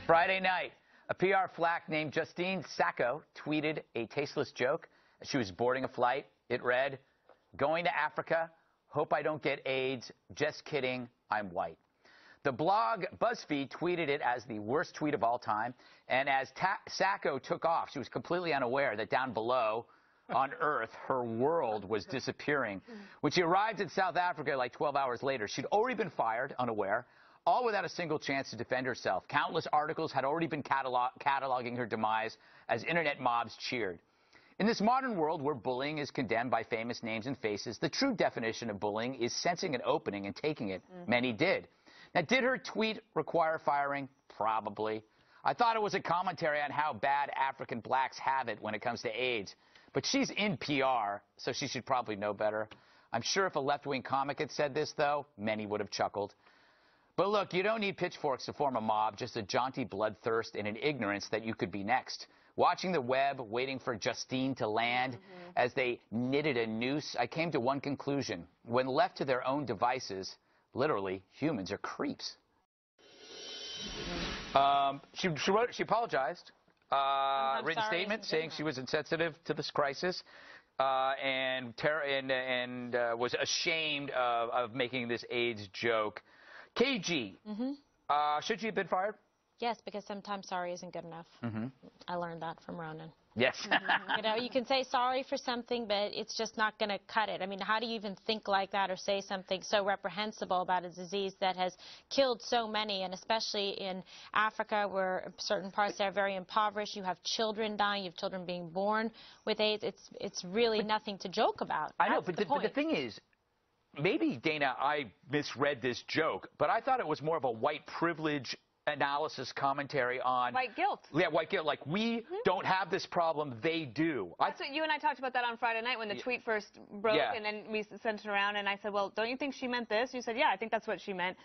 Friday night, a PR flack named Justine Sacco tweeted a tasteless joke as she was boarding a flight. It read, "Going to Africa, hope I don't get AIDS, just kidding, I'm white." The blog BuzzFeed tweeted it as the worst tweet of all time, and as Sacco took off, she was completely unaware that down below on Earth, her world was disappearing. When she arrived in South Africa like 12 hours later, she'd already been fired, unaware, all without a single chance to defend herself. Countless articles had already been cataloging her demise as internet mobs cheered. In this modern world where bullying is condemned by famous names and faces, the true definition of bullying is sensing an opening and taking it. Many did. Now, did her tweet require firing? Probably. I thought it was a commentary on how bad African blacks have it when it comes to AIDS. But she's in PR, so she should probably know better. I'm sure if a left-wing comic had said this, though, many would have chuckled. But look, you don't need pitchforks to form a mob, just a jaunty bloodthirst and an ignorance that you could be next. Watching the web, waiting for Justine to land, as they knitted a noose, I came to one conclusion. When left to their own devices, literally, humans are creeps. She apologized. Written statement saying she was insensitive to this crisis and was ashamed of making this AIDS joke. KG, should she have been fired? Yes, because sometimes sorry isn't good enough. I learned that from Ronan. Yes. You know, you can say sorry for something, but it's just not going to cut it. I mean, how do you even think like that or say something so reprehensible about a disease that has killed so many, and especially in Africa where certain parts are very impoverished. You have children dying. You have children being born with AIDS. It's really nothing to joke about. I know, but the thing is, maybe, Dana, I misread this joke, but I thought it was more of a white privilege analysis commentary on white guilt. Yeah, white guilt. Like, we don't have this problem, they do. That's what you and I talked about that on Friday night when the tweet first broke, and then we sent it around, and I said, well, don't you think she meant this? You said, yeah, I think that's what she meant.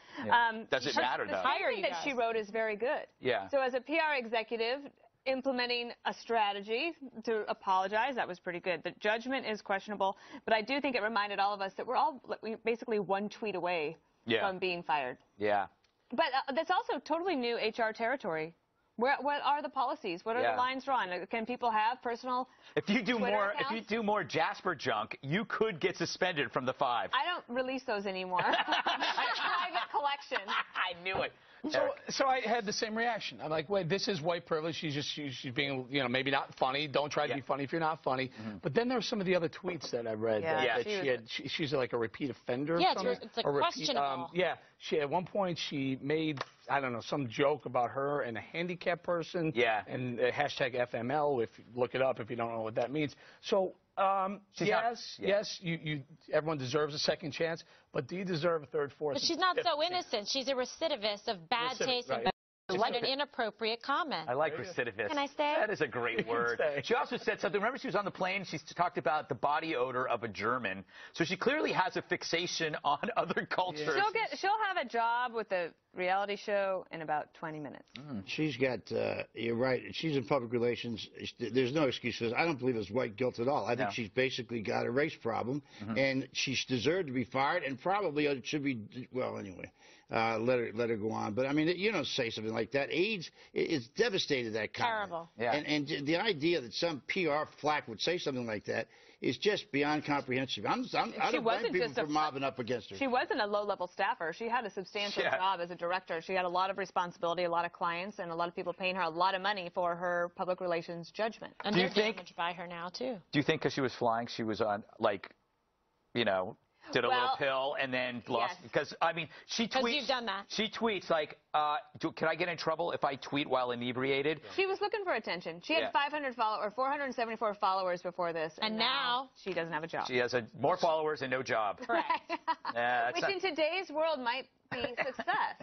Does it matter, though? The summary that she wrote is very good. Yeah. So as a PR executive, implementing a strategy to apologize, that was pretty good. The judgment is questionable, but I do think it reminded all of us that we're all basically one tweet away from being fired. Yeah. But that's also totally new HR territory. What are the policies? What are the lines drawn? Can people have personal If you do Twitter more, accounts? if you do more Jasper junk, you could get suspended from the 5. I don't release those anymore. Private collection. I knew it. So I had the same reaction. I'm like, wait, this is white privilege. She's being, you know, maybe not funny. Don't try to be funny if you're not funny. But then there's some of the other tweets that I read that she's like a repeat offender. Yeah, it's like questionable. At one point she made, I don't know, some joke about her and a handicapped person. Yeah. And hashtag FML, if you look it up if you don't know what that means. So everyone deserves a second chance, but do you deserve a third, fourth? But she's not so innocent. She's a recidivist of bad taste and an inappropriate comment. I like recidivist. Can I stay? That is a great word. She also said something. Remember, she was on the plane. She talked about the body odor of a German. So she clearly has a fixation on other cultures. She'll have a job with a reality show in about 20 minutes. She's got, you're right, she's in public relations. There's no excuse for this. I don't believe it's white guilt at all. I think she's basically got a race problem, and she's deserved to be fired, and probably it should be, well, anyway, let her go on. But, I mean, you don't say something like that. AIDS, it's devastated that comment. Terrible. Yeah. And the idea that some PR flack would say something like that is just beyond comprehensive. I don't blame people for mobbing up against her. She wasn't a low-level staffer. She had a substantial job as a director. She had a lot of responsibility, a lot of clients, and a lot of people paying her a lot of money for her public relations judgment. And they're damaged by her now, too. Do you think because she was flying, she was on, like, you know, did a little pill and then lost? Because, I mean, she tweets. Because you've done that. She tweets like, can I get in trouble if I tweet while inebriated? She was looking for attention. She had 474 followers before this. And now she doesn't have a job. She has more followers and no job. Correct. Which in today's world might be success.